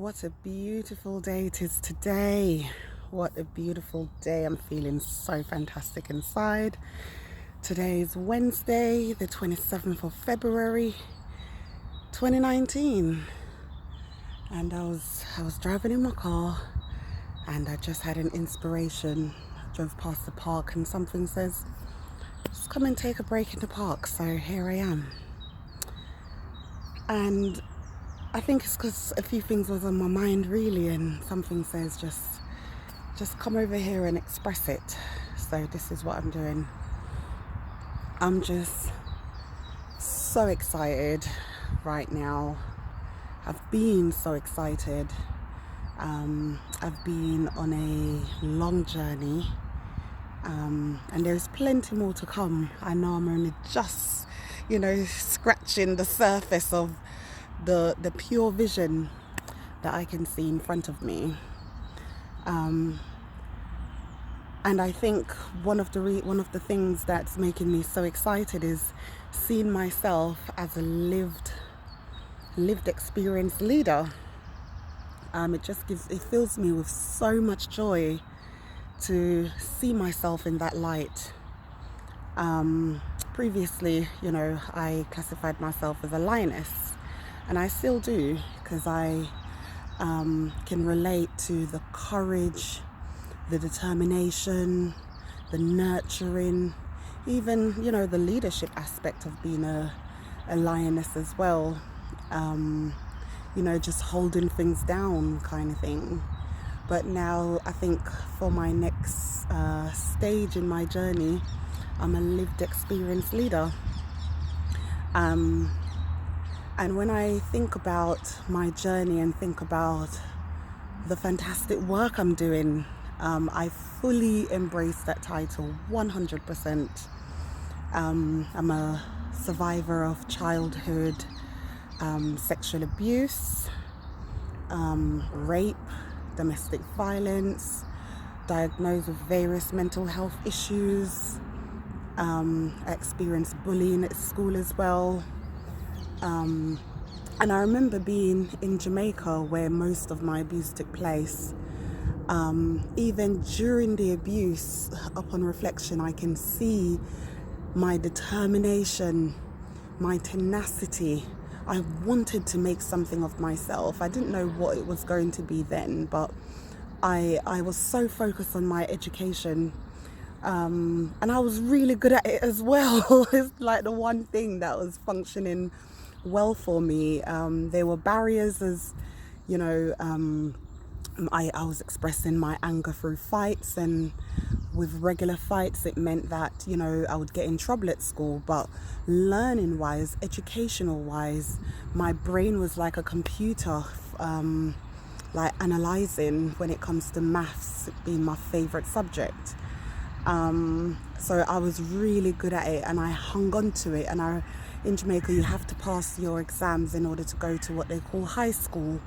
What a beautiful day it is today. What a beautiful day. I'm feeling so fantastic inside. Today is Wednesday, the 27th of February, 2019. And I was driving in my car and I just had an inspiration. I drove past the park and something says, just come and take a break in the park. So here I am. And I think it's because a few things was on my mind really, and something says just come over here and express it. So this is what I'm doing. I'm just so excited right now. I've been so excited. I've been on a long journey, and there's plenty more to come. I know I'm only just, scratching the surface of the pure vision that I can see in front of me. And I think one of the things that's making me so excited is seeing myself as a lived experience leader. It fills me with so much joy to see myself in that light. Previously, I classified myself as a lioness, and I still do, because I can relate to the courage, the determination, the nurturing, even, the leadership aspect of being a lioness as well. Just holding things down kind of thing. But now I think for my next stage in my journey, I'm a lived experience leader. And when I think about my journey and think about the fantastic work I'm doing, I fully embrace that title 100%. I'm a survivor of childhood sexual abuse, rape, domestic violence, diagnosed with various mental health issues. I experienced bullying at school as well. And I remember being in Jamaica, where most of my abuse took place. Even during the abuse, upon reflection, I can see my determination, my tenacity. I wanted to make something of myself. I didn't know what it was going to be then, but I was so focused on my education. And I was really good at it as well. It's like the one thing that was functioning well for me. There were barriers, as I was expressing my anger through fights, and with regular fights it meant that I would get in trouble at school. But learning wise, educational wise, my brain was like a computer, like analyzing when it comes to maths being my favorite subject. So I was really good at it, and I hung on to it. And in Jamaica, you have to pass your exams in order to go to what they call high school.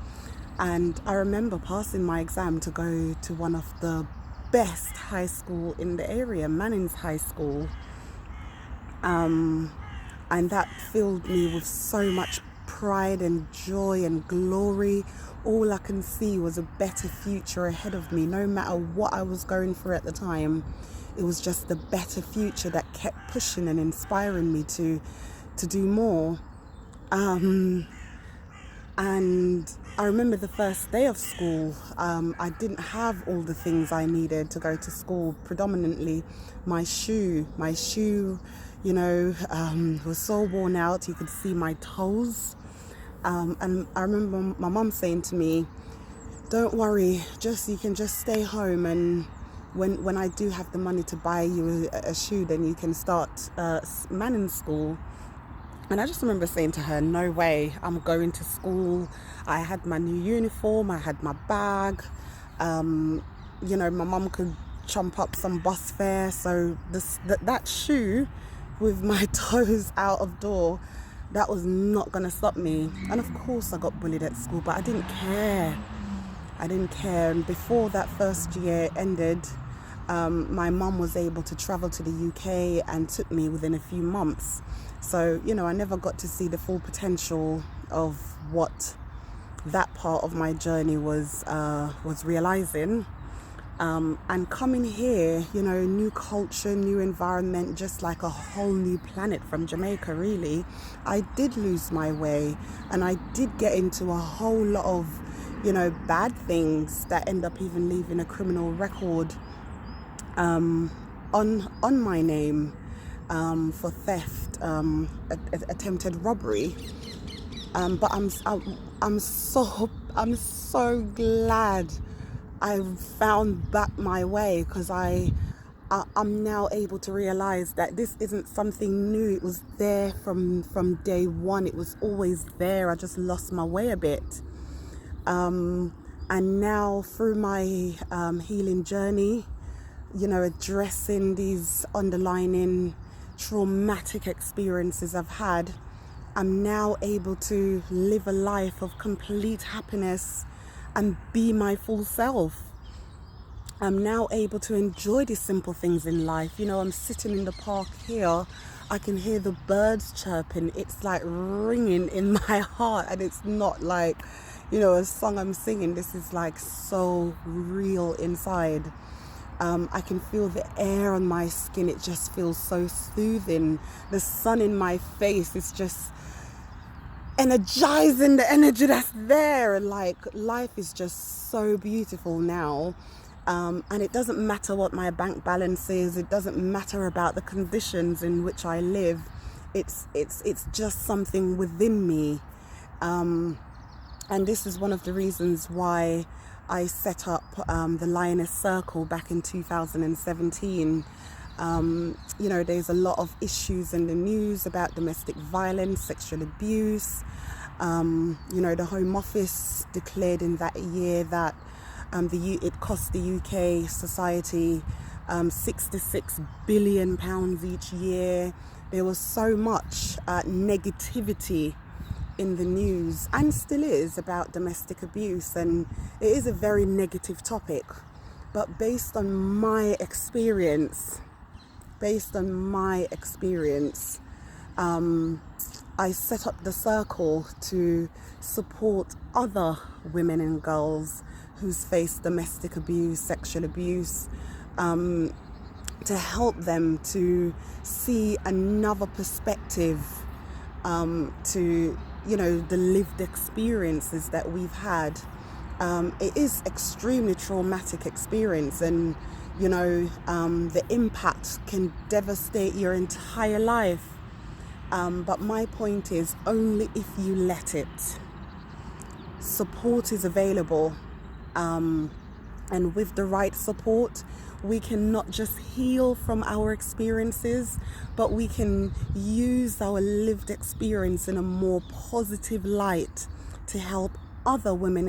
And I remember passing my exam to go to one of the best high school in the area, Manning's High School. And that filled me with so much pride and joy and glory. All I can see was a better future ahead of me. No matter what I was going through at the time, it was just the better future that kept pushing and inspiring me to do more. And I remember the first day of school, I didn't have all the things I needed to go to school. Predominantly my shoe, was so worn out, you could see my toes. And I remember my mum saying to me, don't worry, you can just stay home, and when I do have the money to buy you a shoe, then you can start Manning school. And I just remember saying to her, no way, I'm going to school. I had my new uniform, I had my bag. My mum could chomp up some bus fare. So that shoe with my toes out of door, that was not going to stop me. And of course I got bullied at school, but I didn't care. And before that first year ended, my mum was able to travel to the UK and took me within a few months. So, I never got to see the full potential of what that part of my journey was realizing. And coming here, you know, new culture, new environment, just like a whole new planet from Jamaica, really. I did lose my way, and I did get into a whole lot of, you know, bad things that end up even leaving a criminal record on my name, for theft, attempted robbery. But I'm so glad I found back my way, because I'm now able to realize that this isn't something new. It was there from day one. It was always there. I just lost my way a bit. And now through my healing journey, you know, addressing these underlying traumatic experiences I've had, I'm now able to live a life of complete happiness and be my full self. I'm now able to enjoy the simple things in life. You know, I'm sitting in the park here. I can hear the birds chirping. It's like ringing in my heart, and it's not like, you know, a song I'm singing. This is like so real inside. I can feel the air on my skin. It just feels so soothing. The sun in my face is just energizing the energy that's there. And like, life is just so beautiful now. And it doesn't matter what my bank balance is. It doesn't matter about the conditions in which I live. It's just something within me. And this is one of the reasons why I set up the Lioness Circle back in 2017. You know, there's a lot of issues in the news about domestic violence, sexual abuse. You know, the Home Office declared in that year that it cost the UK society £66 billion each year. There was so much negativity in the news, and still is, about domestic abuse, and it is a very negative topic. But based on my experience, I set up the circle to support other women and girls who's faced domestic abuse, sexual abuse, to help them to see another perspective to, you know, the lived experiences that we've had. It is extremely traumatic experience, and you know, the impact can devastate your entire life. But my point is, only if you let it. Support is available, and with the right support, we can not just heal from our experiences, but we can use our lived experience in a more positive light to help other women